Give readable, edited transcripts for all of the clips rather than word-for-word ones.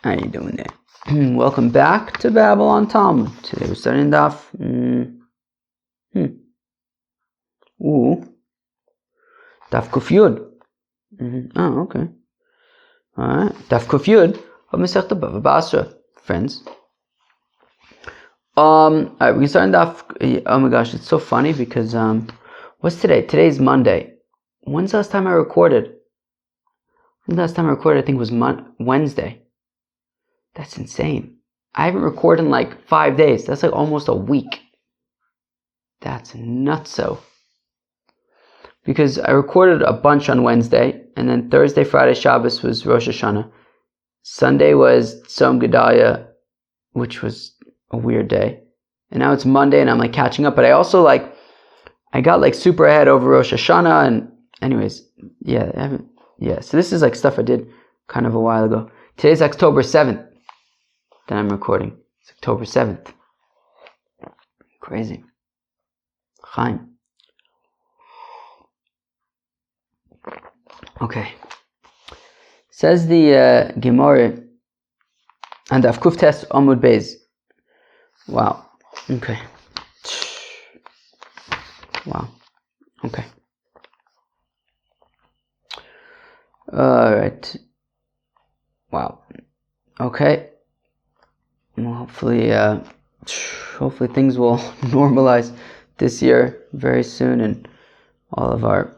How you doing there? Welcome back to Babylon Talmud. Today we're starting Daf. Daf Kuf Yud. Oh, okay. Alright. Daf Kuf Yud of Masechta BavaBasra, friends. Alright, we're starting Daf. Oh my gosh, it's so funny because what's today? Today's Monday. When's the last time I recorded? The last time I recorded, I think, was Wednesday. That's insane. I haven't recorded in like 5 days. That's like almost a week. That's nutso. Because I recorded a bunch on Wednesday, and then Thursday, Friday, Shabbos was Rosh Hashanah. Sunday was Tzom Gedalia, which was a weird day. And now it's Monday, and I'm like catching up. But I also I got super ahead over Rosh Hashanah, and anyways, so this is like stuff I did kind of a while ago. Today's October 7th. That I'm recording. It's October 7th. Crazy. Chaim. Okay. Says the Gemara and Daf Kuf Tes Amud Beis. Wow. Okay. Wow. Okay. Alright. Wow. Okay. Well, hopefully things will normalize this year very soon, and all of our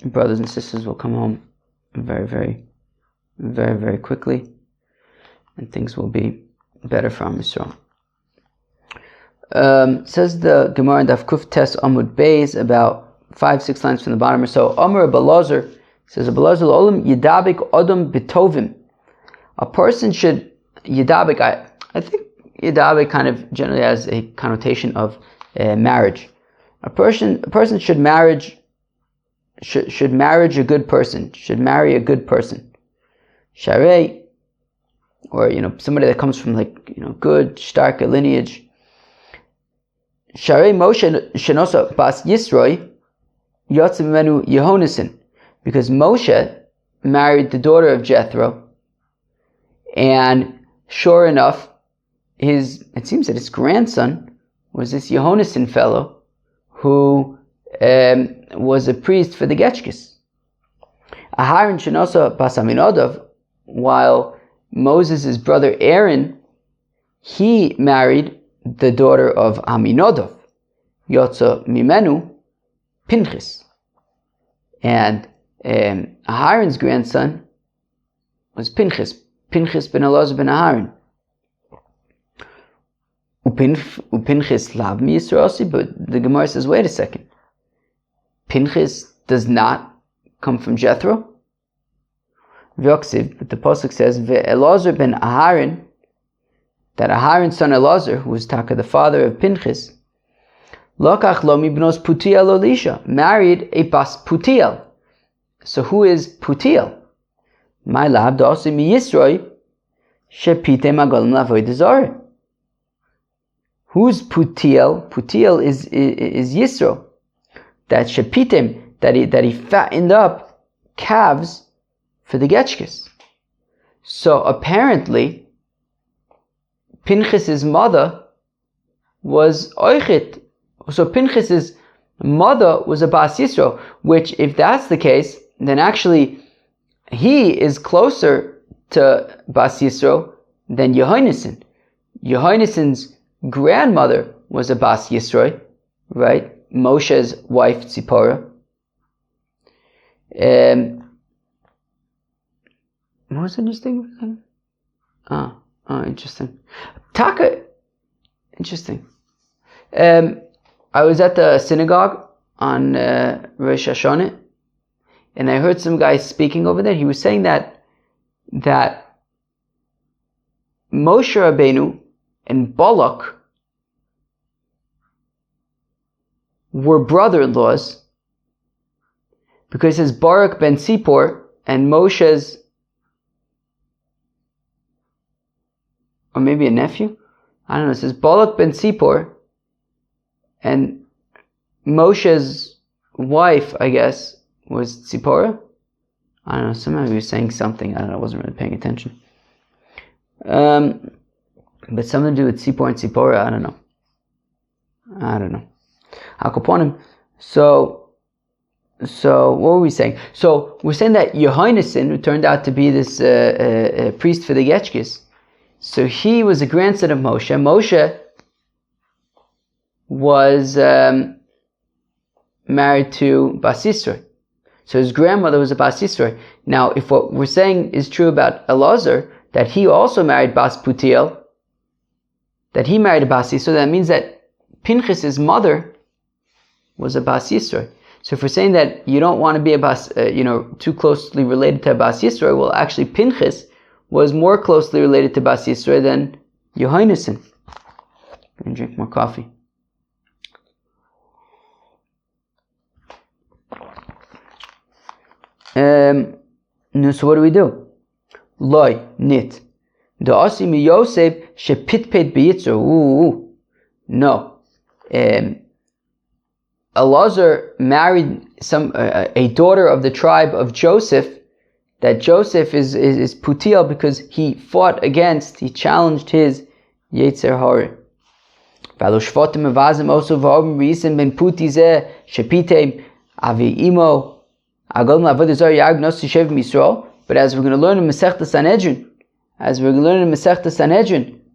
brothers and sisters will come home very, very, very, very quickly, and things will be better for Am Yisrael. Says the Gemara in Daf Kuf Tes Amud Beis, about 5-6 lines from the bottom or so. Amar Balazar says, Balazar Olam Yidabik Odom Bitovim. A person should Yidabik, I think Yidabik kind of generally has a connotation of marriage. A person should marry a good person. Should marry a good person. Sharei, or somebody that comes from good stark lineage. Sharei Moshe Shenosa Bas Yisroi Yotzim Menu Yehonasin, because Moshe married the daughter of Jethro, and sure enough, it seems that his grandson was this Yehonasin fellow who was a priest for the Getchkis. Aharon Shenosa Bas Aminodov, while Moses' brother Aaron, he married the daughter of Aminodov, Yotza Mimenu Pinchas. And Aharon's grandson was Pinchas ben Elazar ben Aharon. Upinchas lav mi Yisrael, but the Gemara says, wait a second. Pinchas does not come from Jethro. V'yoksiv, but the pasuk says, Ve'elazar ben Aharon, that Aharon's son Elazar, who was Taka, the father of Pinchas, Lokach lo mibnos Putiel Olisha, married a bas Putiel. So who is Putiel? My lab dosi mi Yisroi shepite magolim lavoid zara. Who's Putiel? Putiel is Yisro, that shepitem, that he fattened up calves for the Getchkis. So apparently Pinchas's mother was Oichit. So Pinchas's mother was a Bas Yisro, which, if that's the case, then actually he is closer to Bas Yisro than Yehonasin. Yehonasin's grandmother was a Bas Yisro, right? Moshe's wife Tzipporah. What was the interesting? Oh, interesting. Taka, interesting. I was at the synagogue on Rosh Hashanah, and I heard some guy speaking over there. He was saying that Moshe Rabbeinu and Balak were brother-in-laws, because his Barak ben Sipor and Moshe's, or maybe a nephew, I don't know, it says Balak ben Sipor and Moshe's wife, I guess, was Tzipporah. I don't know, somehow he was saying something, I don't know, I wasn't really paying attention. But something to do with Tzipor and Tzipora, I don't know. Hakoponim. So what were we saying? So we're saying that Yohainason, who turned out to be this priest for the Getchkis, so he was a grandson of Moshe. Moshe was married to Bas Yisroi. So his grandmother was a Bas Yisroi. Now, if what we're saying is true about Elazar, that he also married Bas Putiel, that he married a Bas Yisroi, that means that Pinchas' mother was a Bas Yisroi. So if we're saying that you don't want to be a Bas, too closely related to a Bas Yisroi, well, actually Pinchas was more closely related to Bas Yisroi than Yohainason. I'm going to drink more coffee. So what do? Loi, nit. The Asi mi Yosef shepitpet b'yitzur. No. Elazar married a daughter of the tribe of Joseph, that Joseph is Putiel because he challenged his Yetzer Hara. V'alo shvotim avazim osu v'obim risim ben Puti zeh shepitem avi imo. But as we're going to learn in Masechta Sanhedrin,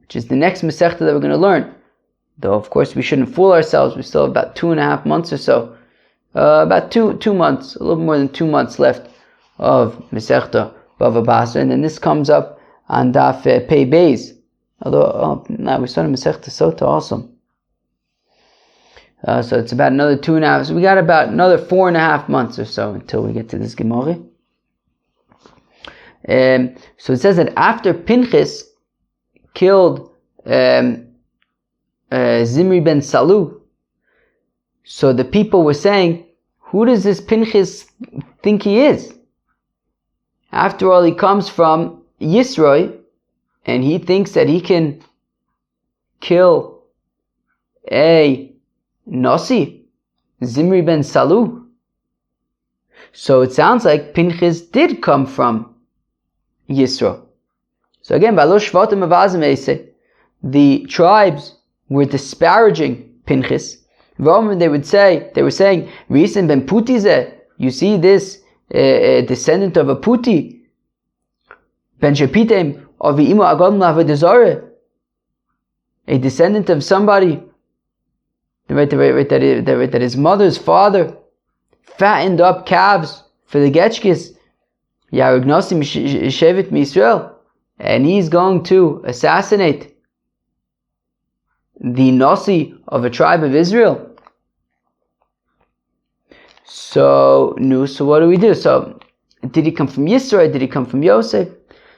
which is the next Masechta that we're going to learn, though of course we shouldn't fool ourselves, we still have about 2.5 months or so, about two months, a little more than 2 months left of Masechta BavaBasra, and then this comes up on Daf Pei Beis. Although, we started Masechta Sota also. So it's about another 2.5. So we got about another 4.5 months or so until we get to this Gemara. So it says that after Pinchas killed Zimri ben Salu, so the people were saying, who does this Pinchas think he is? After all, he comes from Yisroi, and he thinks that he can kill a Nasi, Zimri ben Salu. So it sounds like Pinchas did come from Yisro. So again, the tribes were disparaging Pinchas. They were saying, Risin ben Putize, you see this descendant of a Puti, ben Shepitem of Imo Agadon Lavedazare, a descendant of somebody that his mother's father fattened up calves for the Getchkis, Yarugnosim Shevet Misrael, and he's going to assassinate the Nasi of a tribe of Israel. So what do we do? So, did he come from Yisro? Did he come from Yosef?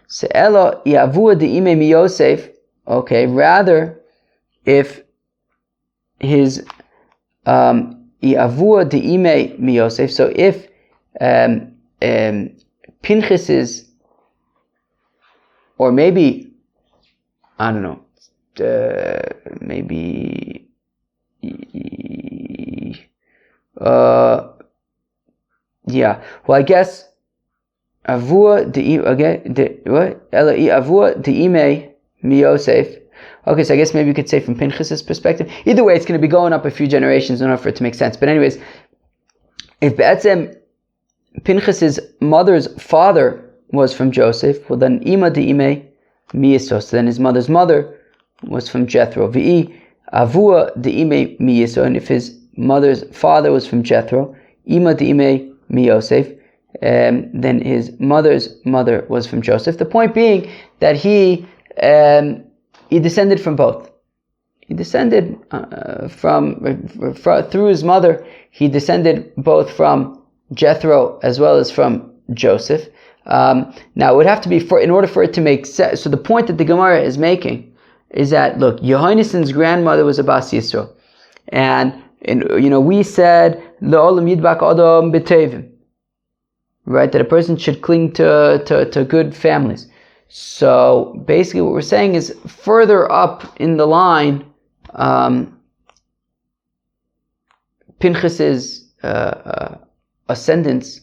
So, Elo Yavua de Ime mi Yosef. Okay, rather, if his Yavua de Ime mi Yosef. So, if Pinchas's, or maybe, I don't know, maybe, yeah. Well, I guess Avua de Ime mi Yosef. Okay, so I guess maybe you could say from Pinchas's perspective. Either way, it's going to be going up a few generations in order for it to make sense. But anyways, if Be'etzem Pinchas's mother's father was from Joseph, well then Ima de Ime mi Yisro. So then his mother's mother was from Jethro. V'i Avua de Ime mi Yisro. And if his mother's father was from Jethro, Ima de Ime mi Yosef, then his mother's mother was from Joseph. The point being that he descended from both. He descended through his mother. He descended both from Jethro as well as from Joseph. Now it would have to be in order for it to make sense. So the point that the Gemara is making is that, look, Yohannison's grandmother was a Bas Yisro, and we said Le'olam Yidbak Adam B'Tevim, right? That a person should cling to good families. So basically, what we're saying is further up in the line, Pinchas's ascendants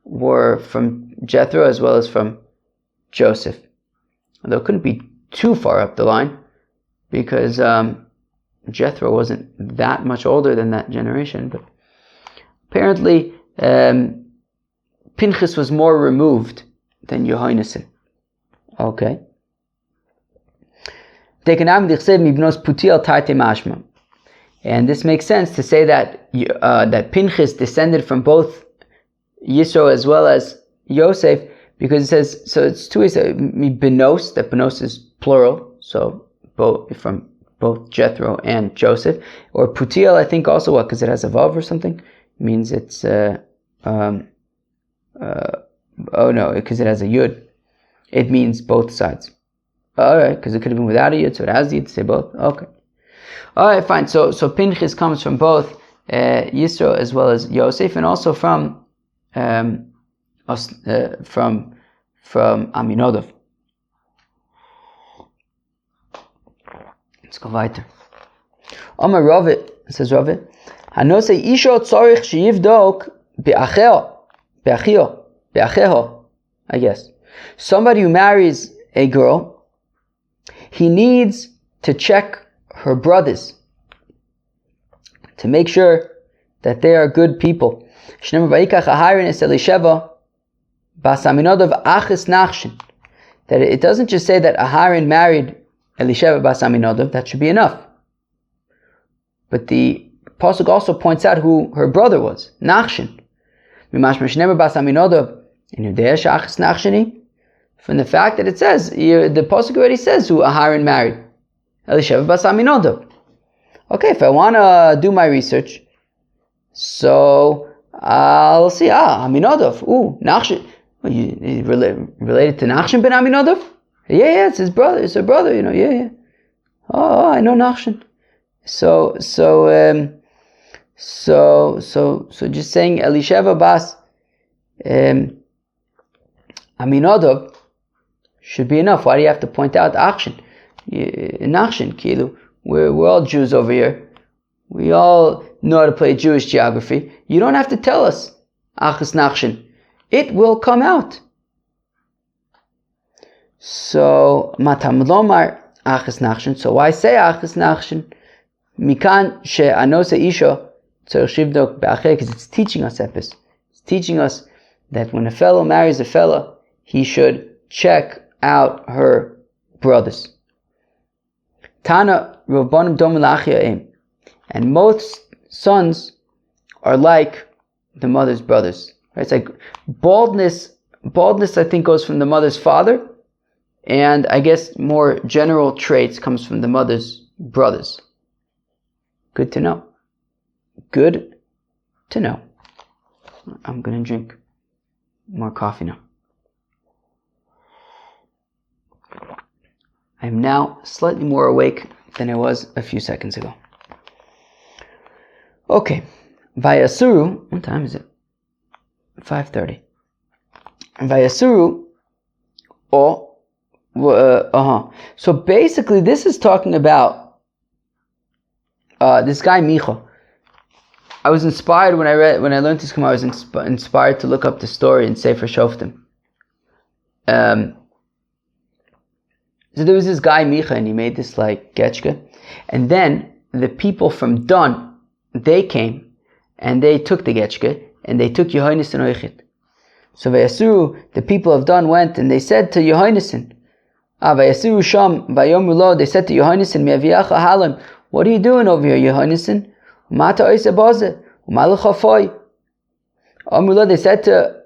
were from Jethro as well as from Joseph. Although it couldn't be too far up the line, because Jethro wasn't that much older than that generation, but apparently Pinchas was more removed than Yohainason. Okay. And this makes sense to say that that Pinchas descended from both Yisro as well as Yosef, because it says, so it's two ways, Benos, that Benos is plural, so from both Jethro and Joseph, or Putiel, I think also, because it has a vav or something, means it's, because it has a yud, it means both sides. Alright, because it could have been without a yud, so it has the yud to say both. Okay. Alright, fine. So Pinchas comes from both Yisro as well as Yosef, and also from Aminodov. Let's go weiter. Amar Ravit, says Ravit, Hanose isho tzorich sheyivdok be'acheho, I guess. Somebody who marries a girl, he needs to check her brothers to make sure that they are good people. That it doesn't just say that Aharon married Elisheva bas Aminodov, that should be enough. But the Pasuk also points out who her brother was, Nachshon. From the fact that it says, the Pasuk already says who Aharon married, Elisheva bas Aminodov. Okay, if I want to do my research, so I'll see, Aminodov, Nachshon. Related to Nachshon ben Aminodov? Yeah, it's his brother, it's her brother, yeah. Oh, I know Nachshon. So just saying Elisheva bas Aminodov should be enough. Why do you have to point out Nachshon? Kilu, we're all Jews over here. We all know how to play Jewish geography. You don't have to tell us Achas Nachshon. It will come out. So Matam Lomar Achas Nachshon. So why say Achas Nachshon? Mikan she'anose isha tzarich shivdok be'acher, because it's teaching us epis. It's teaching us that when a fellow marries a fellow, he should check out her brothers. Tana Rabbanim dom l'achyaim, and most sons are like the mother's brothers. Right? It's like baldness. Baldness, I think, goes from the mother's father, and I guess more general traits comes from the mother's brothers. Good to know. Good to know. I'm going to drink more coffee now. I am now slightly more awake than I was a few seconds ago. Okay. Vayasuru, what time is it? 5:30. Vayasuru, So basically this is talking about this guy Micha. I was inspired when I learned this Gemara. I was inspired to look up the story in Sefer Shoftim. So there was this guy Micha, and he made this like getchka, and then the people from Dan, they came and they took the getchka and they took Yohainason Oichit. So Vayasuru, the people of Dan went and they said to Yohainason, Vayasuru Sham Vayomru Lo, they said to Yohainason, Miaviacha Halim, what are you doing over here, Yohainason? Mata Oise Baze, Umalachafoi. Amrullah, they said to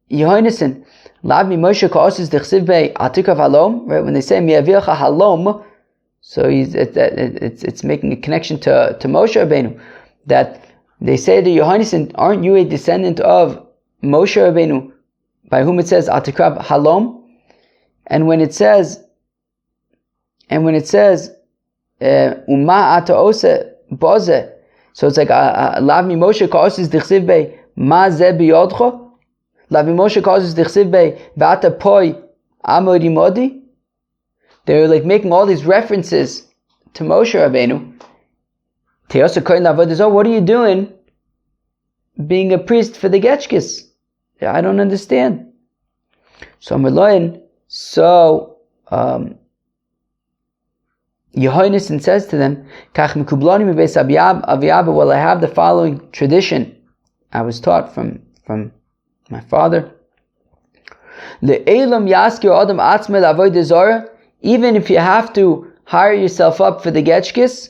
Yohainason, Lavmi Moshe Ka'asis Dechsiv Bei Atikav Halom, right? When they say Miaviacha Halom, so it's making a connection to Moshe Rabbeinu, that they say to Yohainason, aren't you a descendant of Moshe Rabbeinu, by whom it says Atikav Halom? And when it says Umma ata ose boze, so it's like Lavmi Moshe Ka'asis Dechsiv Bei Ma Ze Biyodcho. Lavi Moshe causes dichsiv bei v'ata poi amori modi. They're like making all these references to Moshe Rabbeinu. Teosa koin lavodah, what are you doing being a priest for the Getchkis? I don't understand. So Merloin, Yehonasan says to them, well, I have the following tradition I was taught from my father. Even if you have to hire yourself up for the getchkis,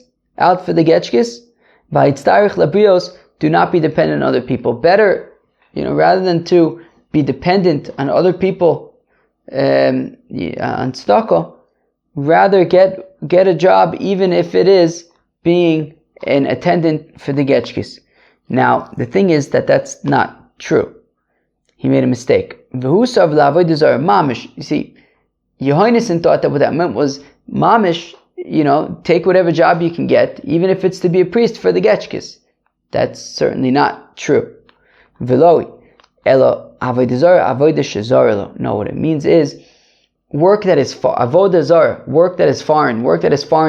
do not be dependent on other people. Better, rather than to be dependent on other people on tzedakah, rather get a job, even if it is being an attendant for the getchkis. Now, the thing is that's not true. He made a mistake. Mamish. You see, Yehonasan thought that what that meant was mamish, take whatever job you can get, even if it's to be a priest for the getchkis. That's certainly not true. Veloi. Elo avodah zara, avodah shezara lo. No, what it means is work that is avodah zara, work that is foreign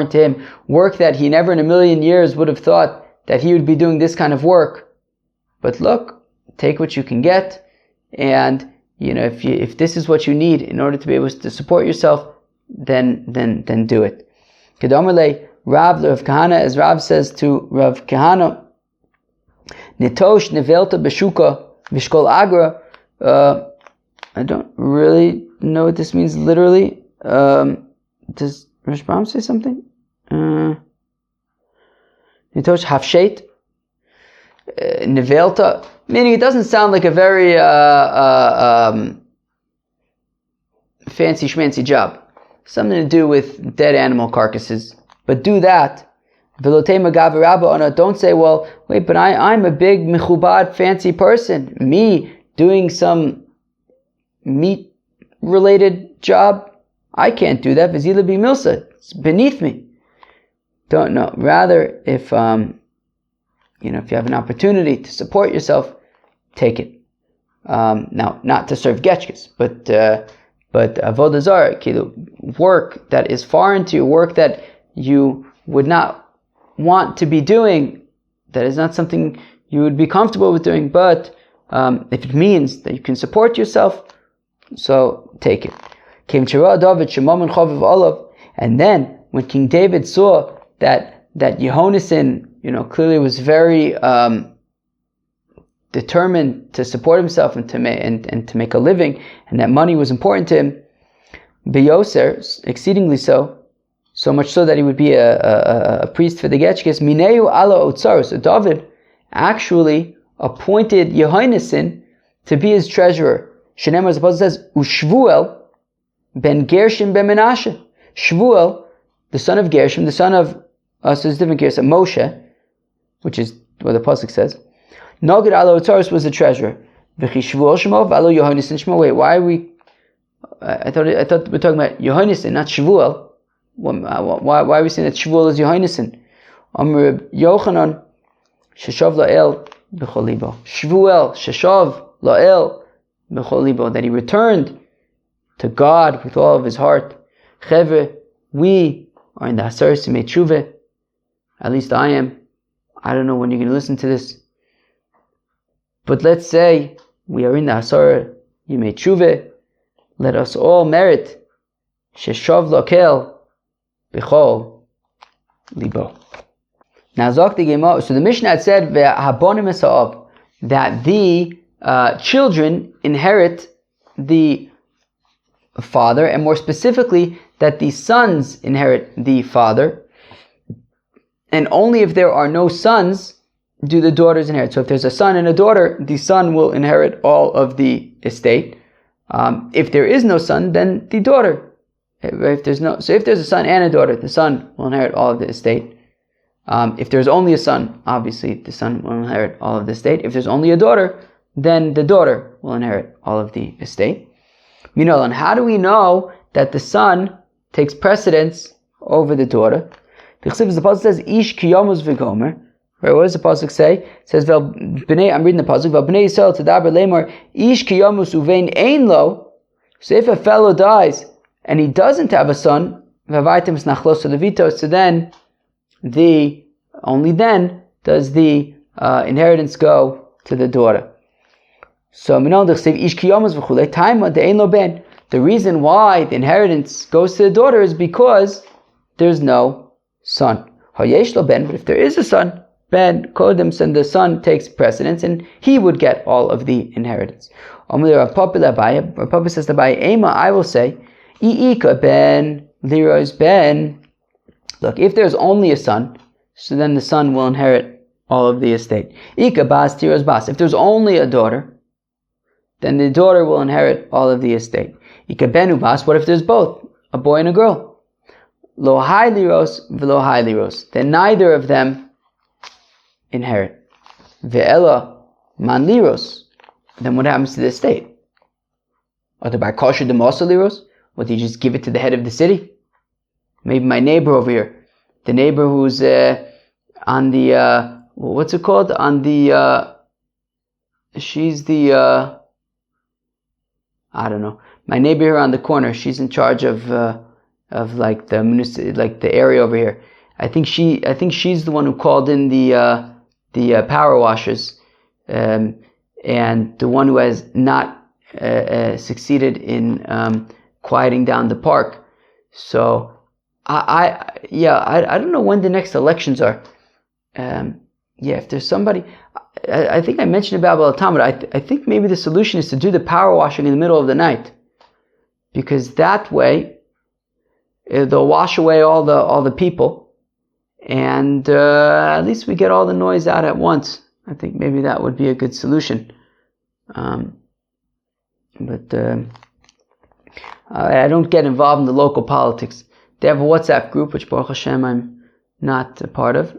to him, work that he never in a million years would have thought that he would be doing this kind of work. But look, take what you can get, and if this is what you need in order to be able to support yourself, then do it. Kedamarle Rav Rav Kahana, as Rav says to Rav Kahana, Nitosh nevelta beshuka vishkol agra. I don't really know what this means literally. Does Rashbam say something? Nitosh hafshet nevelta, meaning it doesn't sound like a very fancy schmancy job. Something to do with dead animal carcasses. But do that. Don't say, well, wait, but I'm a big mechubad fancy person. Me doing some meat-related job, I can't do that. V'zila b'milsa, it's beneath me. Don't know. Rather, if if you have an opportunity to support yourself, take it. Now, not to serve getchkes, but avodah zarah, work that is foreign to you, work that you would not want to be doing, that is not something you would be comfortable with doing, but if it means that you can support yourself, so take it. And then when King David saw that Yehonasan, clearly was very determined to support himself and to make a living, and that money was important to him, beyoser, exceedingly so much so that he would be a priest for the getchkes. Mineu ala otzar. So David actually appointed Yehonasan to be his treasurer. Shenemar, as the Apostle says, Ushvuel ben Gershom ben Menashe. Shvuel, the son of Gershom, the son of so there's different Gershom, Moshe, which is what the Pasuk says. Nogid ala otzar was the treasurer. V'chi Shvuel shemo v'alo Yehonasan shemo. Wait, why are we? I thought we're talking about Yehonasan, not Shvuel. Why are we saying that Shvuel is Yehonasan? Amr Yochanan Sheshav La'el B'chol Libo. Shvuel Sheshav La'el B'chol Libo, that he returned to God with all of his heart. Chevre, we are in the Hasar Simei Tshuve. At least I am. I don't know when you're going to listen to this, but let's say we are in the Hasar Yimei Tshuve. Let us all merit Sheshav La'el B'chol Libo. Now, so the Mishnah had said that the children inherit the father, and more specifically, that the sons inherit the father, and only if there are no sons do the daughters inherit. So if there's a son and a daughter, the son will inherit all of the estate. If there is no son, then the daughter. If there's a son and a daughter, the son will inherit all of the estate. If there's only a son, obviously the son will inherit all of the estate. If there's only a daughter, then the daughter will inherit all of the estate. And how do we know that the son takes precedence over the daughter? The Pasuk says, "Ish kiyomus v'gomer." Right? What does the pasuk say? It says, I'm reading the pasuk. Bnei Yisrael tadaber lemor ish kiyomus uvein ein lo. So if a fellow dies and he doesn't have a son, so then only then does the inheritance go to the daughter. So the reason why the inheritance goes to the daughter is because there's no son. Hayesh lo ben, but if there is a son, ben kodems, and the son takes precedence, and he would get all of the inheritance. Rav Papa says to Abaye, Ema, I will say, I'ika ben liros ben. Look, if there's only a son, so then the son will inherit all of the estate. Ika bas tiros bas. If there's only a daughter, then the daughter will inherit all of the estate. Ika benu bas. What if there's both, a boy and a girl? Lo hai liros v'lo hai liros. Then neither of them inherit. Ve'ela man liros. Then what happens to the estate? Or to buy kosher demosa liros? What, do you just give it to the head of the city? Maybe my neighbor over here, the neighbor who's on the what's it called? On the she's the I don't know. My neighbor here on the corner, she's in charge of like the area over here. I think she's the one who called in the power washers, and the one who has not succeeded in quieting down the park. So I don't know when the next elections are. If there's somebody, I think I mentioned about Talmud. I think maybe the solution is to do the power washing in the middle of the night, because that way they'll wash away all the people, and at least we get all the noise out at once. I think maybe that would be a good solution. But I don't get involved in the local politics. They have a WhatsApp group, which Baruch Hashem I'm not a part of.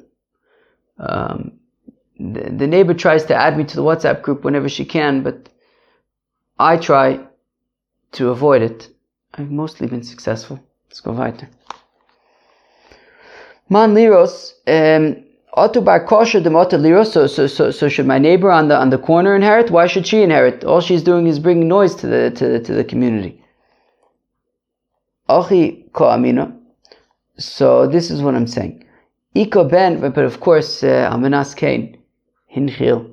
The neighbor tries to add me to the WhatsApp group whenever she can, but I try to avoid it. I've mostly been successful. Let's go weiter. Man liros, otu bar kosher dem otu liros. So should my neighbor on the corner inherit? Why should she inherit? All she's doing is bringing noise to the community. Achi ko amina. So this is what I'm saying. Iko ben, but of course, Amenas Kain, Hinchil,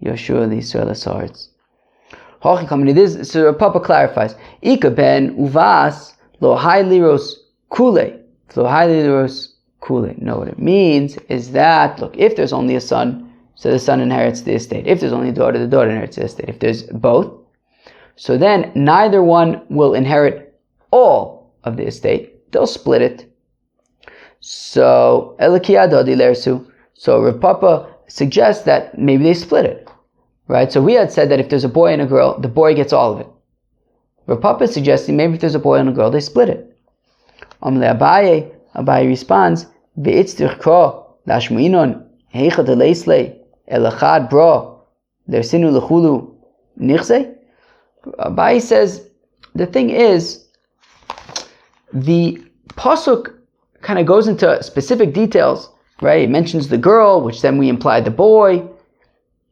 Yoshua l'Yisrael Haaretz. Hachi ko amina. This, so Papa clarifies. Iko ben uvas lo hai liros kule. Lo hai liros kule. No, what it means is that, look, if there's only a son, so the son inherits the estate. If there's only a daughter, the daughter inherits the estate. If there's both, so then neither one will inherit all of the estate. They'll split it. So Rav Papa suggests that maybe they split it, right? So we had said that if there's a boy and a girl, the boy gets all of it. Rav Papa is suggesting maybe if there's a boy and a girl, they split it. Abaye responds, Abaye says, the thing is, the pasuk kind of goes into specific details, right? It mentions the girl, which then we imply the boy.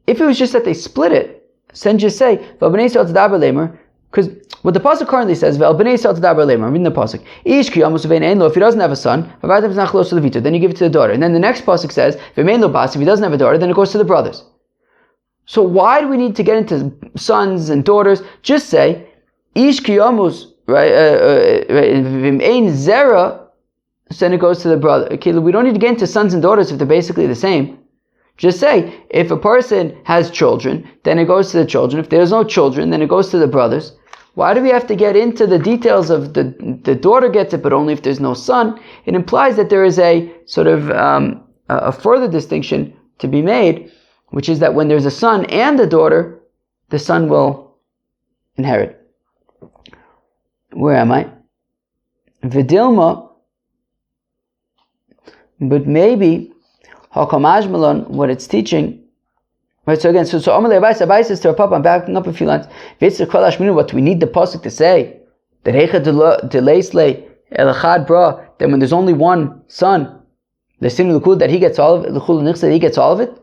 If it was just that they split it, then just say, because what the pasuk currently says, I'm reading the pasuk. If he doesn't have a son, then you give it to the daughter. And then the next pasuk says, if he doesn't have a daughter, then it goes to the brothers. So why do we need to get into sons and daughters? Just say, Ish kiyamus, right? V'im zera, so then it goes to the brother. Okay, we don't need to get into sons and daughters if they're basically the same. Just say, if a person has children, then it goes to the children. If there's no children, then it goes to the brothers. Why do we have to get into the details of the daughter gets it, but only if there's no son? It implies that there is a sort of a further distinction to be made, which is that when there's a son and a daughter, the son will inherit. Where am I? Vidilma. But maybe Hakamash Malon, what it's teaching, right? So again, so Amalei Abai says to our Papa, I'm backing up a few lines. What do we need the pasuk to say? That then when there's only one son, the sin that he gets all of it, that he gets all of it.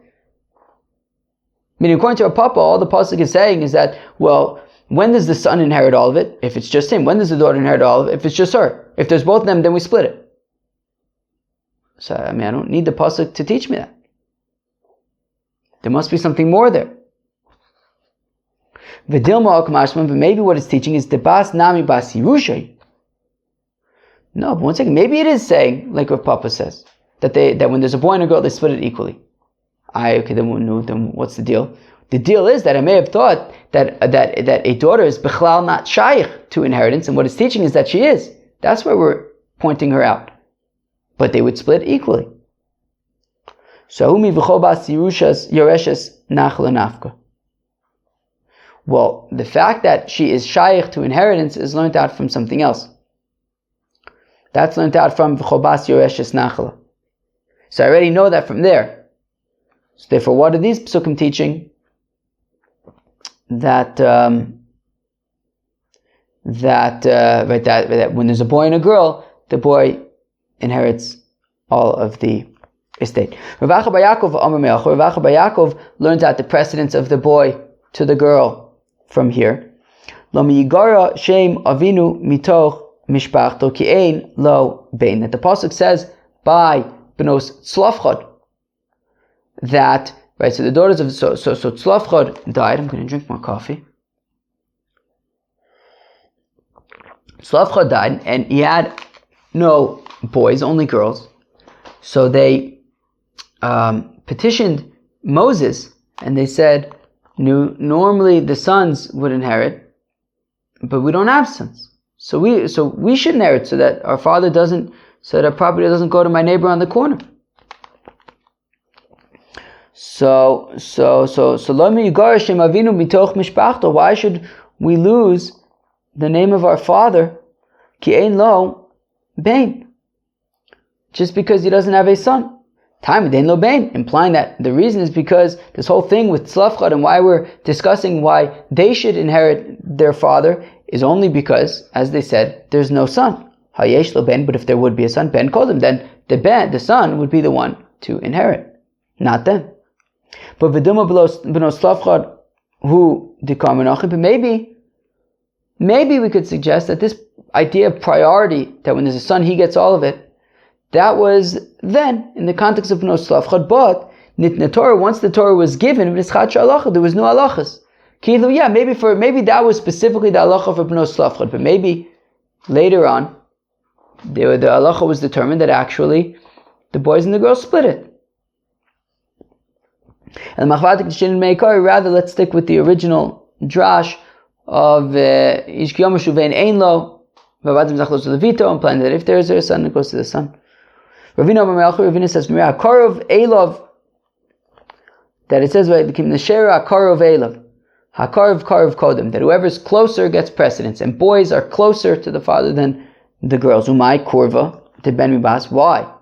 Meaning, according to our Papa, all the pasuk is saying is that, well, when does the son inherit all of it? If it's just him. When does the daughter inherit all of it? If it's just her. If there's both of them, then we split it. So, I don't need the pasuk to teach me that. There must be something more there. But maybe what it's teaching is the bas nami bas yerushay. No, but one second. Maybe it is saying, like what Papa says, that when there's a boy and a girl, they split it equally. Okay, then what's the deal? The deal is that I may have thought that a daughter is bichlal not shaykh to inheritance, and what it's teaching is that she is. That's where we're pointing her out. But they would split equally. So umi v'chol bas yerushas yoreshes nachla nafka. Well, the fact that she is shaykh to inheritance is learned out from something else. That's learned out from v'chol bas yoreshes nachla. So I already know that from there. So therefore, what are these psukim teaching? That when there's a boy and a girl, the boy inherits all of the estate. Rav Acha bar Yaakov learns out the precedence of the boy to the girl from here. Lo miyigara shem avinu mitoch mishpachto ki ein lo bein. That the pasuk says by bnos tzlafchad that. Right, so the daughters of so Tzlafchad died. I'm going to drink more coffee. Tzlafchad died, and he had no boys, only girls. So they petitioned Moses, and they said, normally the sons would inherit, but we don't have sons. So we should inherit, so that our father doesn't, so that our property doesn't go to my neighbor on the corner. So why should we lose the name of our father? Ki ein lo bein. Just because he doesn't have a son. Time ein lo bein, implying that the reason is because this whole thing with Tzlafchad and why we're discussing why they should inherit their father is only because, as they said, there's no son. Hayesh lo ben, but if there would be a son, ben kodem, then the son would be the one to inherit, not them. But v'duma b'nos tzlafchad hu dikar menachim. But maybe we could suggest that this idea of priority, that when there's a son, he gets all of it, that was then in the context of b'nos tzlafchad. But nitna Torah, once the Torah was given, there was no halachas. Yeah, maybe that was specifically the halacha for b'nos tzlafchad. But maybe later on, the halacha was determined that actually the boys and the girls split it. And rather, let's stick with the original drash of Ishkiyom Shuvein Ein Lo, implying that if there is a son, it goes to the son. Ravina says, Karov Elov, that it says, Karov Elov, Hakarov Kodem, that whoever's closer gets precedence, and boys are closer to the father than the girls. Umay Kurva, to Ben Mibas. Why?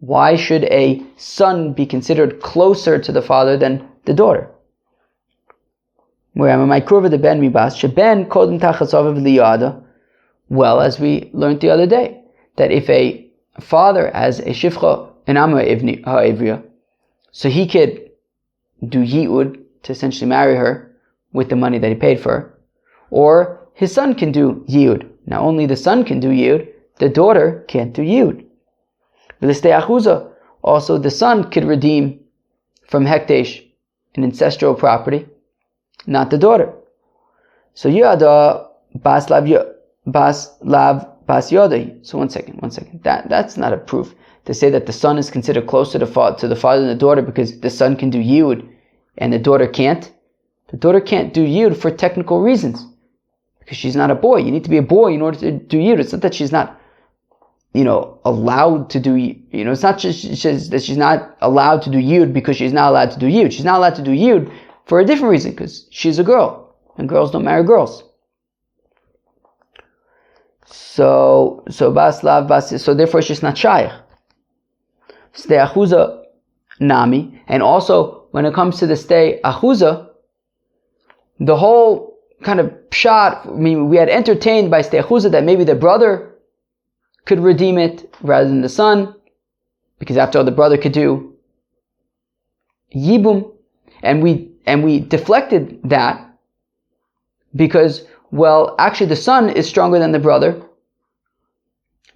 Why should a son be considered closer to the father than the daughter? Well, as we learned the other day, that if a father has a shifcha in Amma Ha'ivriya, so he could do yi'ud to essentially marry her with the money that he paid for her, or his son can do yi'ud. Now only the son can do yi'ud, the daughter can't do yi'ud. Also, the son could redeem from hektesh, an ancestral property, not the daughter. So yada bas lav bas yada. So one second. That's not a proof to say that the son is considered closer to the father than the daughter because the son can do yud and the daughter can't. The daughter can't do yud for technical reasons because she's not a boy. You need to be a boy in order to do yud. It's not that she's not, allowed to do, it's not just that she's not allowed to do yud because she's not allowed to do yud. She's not allowed to do yud for a different reason, because she's a girl, and girls don't marry girls. So therefore she's not shaykh. Stay achuza nami, and also when it comes to the stay achuza, the whole kind of pshat, we had entertained by stay achuza that maybe the brother could redeem it rather than the son, because after all the brother could do yibum, and we deflected that because, well, actually the son is stronger than the brother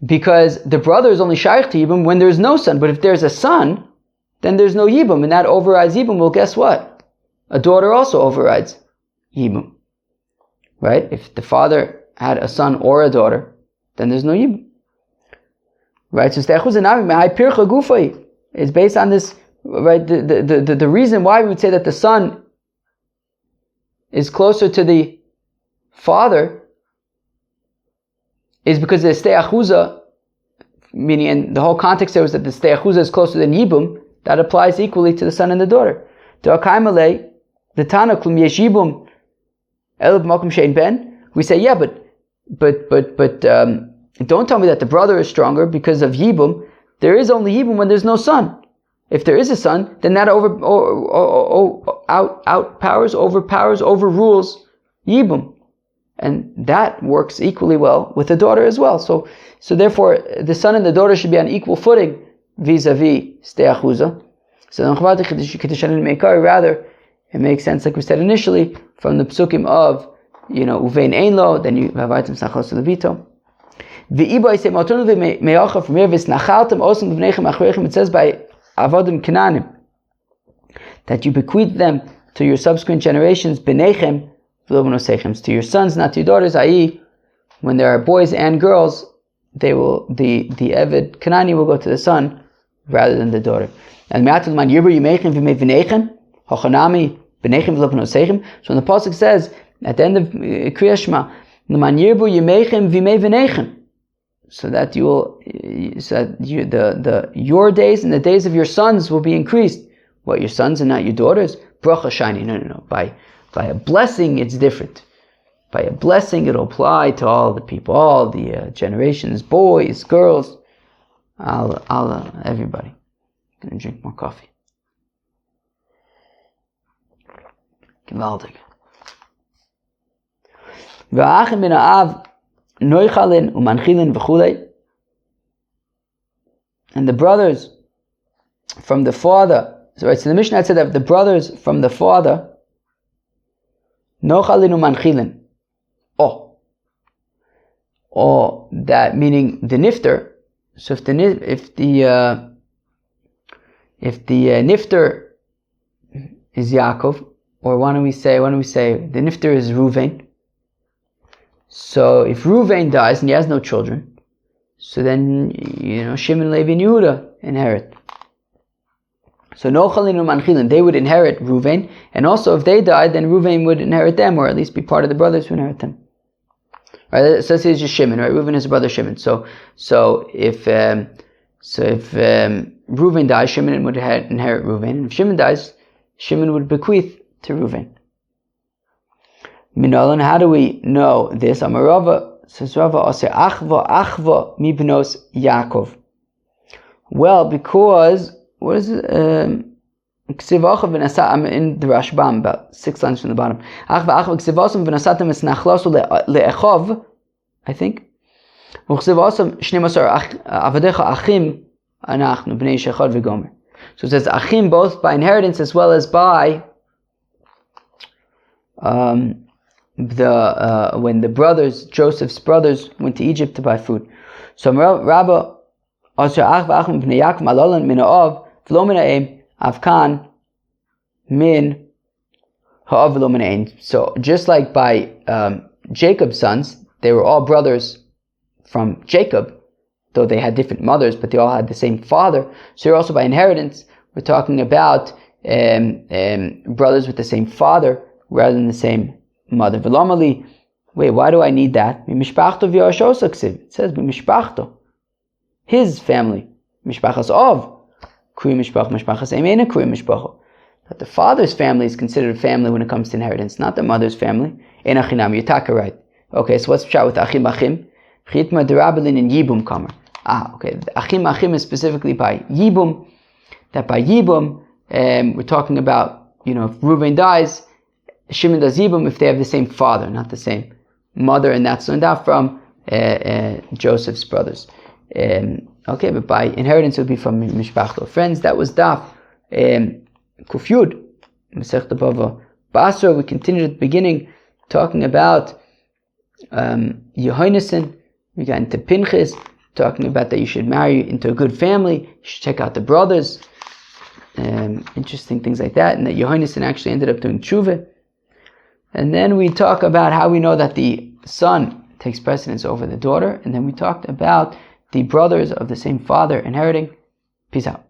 because the brother is only shaykh to yibum when there's no son. But if there's a son, then there's no yibum, and that overrides yibum. Well, guess what? A daughter also overrides yibum, right? If the father had a son or a daughter, then there's no yibum. Right? So it's based on this, right? The reason why we would say that the son is closer to the father is because the ste'achuza, meaning in the whole context there was that the ste'achuza is closer than yibum. That applies equally to the son and the daughter. The Tana klum yesh yibum elab makom shein ben. We say, yeah, but don't tell me that the brother is stronger because of yibum. There is only yibum when there's no son. If there is a son, then that overrules yibum, and that works equally well with the daughter as well. So therefore, the son and the daughter should be on equal footing vis-a-vis ste'achuza. So rather, it makes sense, like we said initially, from the psukim of uvein ein lo, then you have items nachos levito. It says by avodim kananim that you bequeath them to your subsequent generations, benechem v'lo to your sons, not to your daughters. I.e., when there are boys and girls, they will the eved kanani will go to the son rather than the daughter. And so when the pasuk says at the end of Kriyas Shema, so that your days and the days of your sons will be increased. What, your sons and not your daughters? Bracha shiny. No. By a blessing, it's different. By a blessing, it'll apply to all the people, all the generations, boys, girls, everybody. I'm gonna drink more coffee. Gewaltig. V'achim min ha'av noichalin umanchilin v'chulei. And the brothers from the father. So the Mishnah said that the brothers from the father, noichalin umanchilin. Or that meaning the nifter. So if the nifter is Yaakov, or why don't we say the nifter is Ruvain. So if Ruvain dies and he has no children, so then Shimon, Levi, and Yehuda inherit. So Nochalin and Manchilin, they would inherit Ruvain, and also if they died, then Ruvain would inherit them, or at least be part of the brothers who inherit them. Right? So it's just Shimon, right? Reuven is his brother Shimon. So if Reuven dies, Shimon would inherit Reuven, and if Shimon dies, Shimon would bequeath to Reuven. Minolan, how do we know this? Amarava says Rava ase achva mibnos Yaakov. Well, because what is it? I'm in the Rashbam, about 6 lines from the bottom. I think. So it says achim both by inheritance as well as by when the brothers, Joseph's brothers, went to Egypt to buy food. So Rabba Avkan min ha'av v'lo min ein. So just like by Jacob's sons, they were all brothers from Jacob, though they had different mothers, but they all had the same father. So here also by inheritance, we're talking about brothers with the same father rather than the same mother. V'lomali, wait, why do I need that? Mishpachto v'yarasho saksiv. It says mishpachto, his family, mishpachas of. That the father's family is considered a family when it comes to inheritance, not the mother's family. You're right. Okay, so what's the with achim achim? Chitma derabelin and yibum kamer. Okay. Achim achim is specifically by yibum. That by yibum, we're talking about, if Reuven dies, Shimon does yibum if they have the same father, not the same mother, and that's learned out from Joseph's brothers. Okay, but by inheritance it would be from Mishpachto. Friends, that was Daf Kufyud. Masechta BavaBasra. We continued at the beginning talking about Yehonasan. We got into Pinchas, talking about that you should marry into a good family. You should check out the brothers. Interesting things like that. And that Yehonasan actually ended up doing tshuva. And then we talk about how we know that the son takes precedence over the daughter. And then we talked about the brothers of the same father inheriting. Peace out.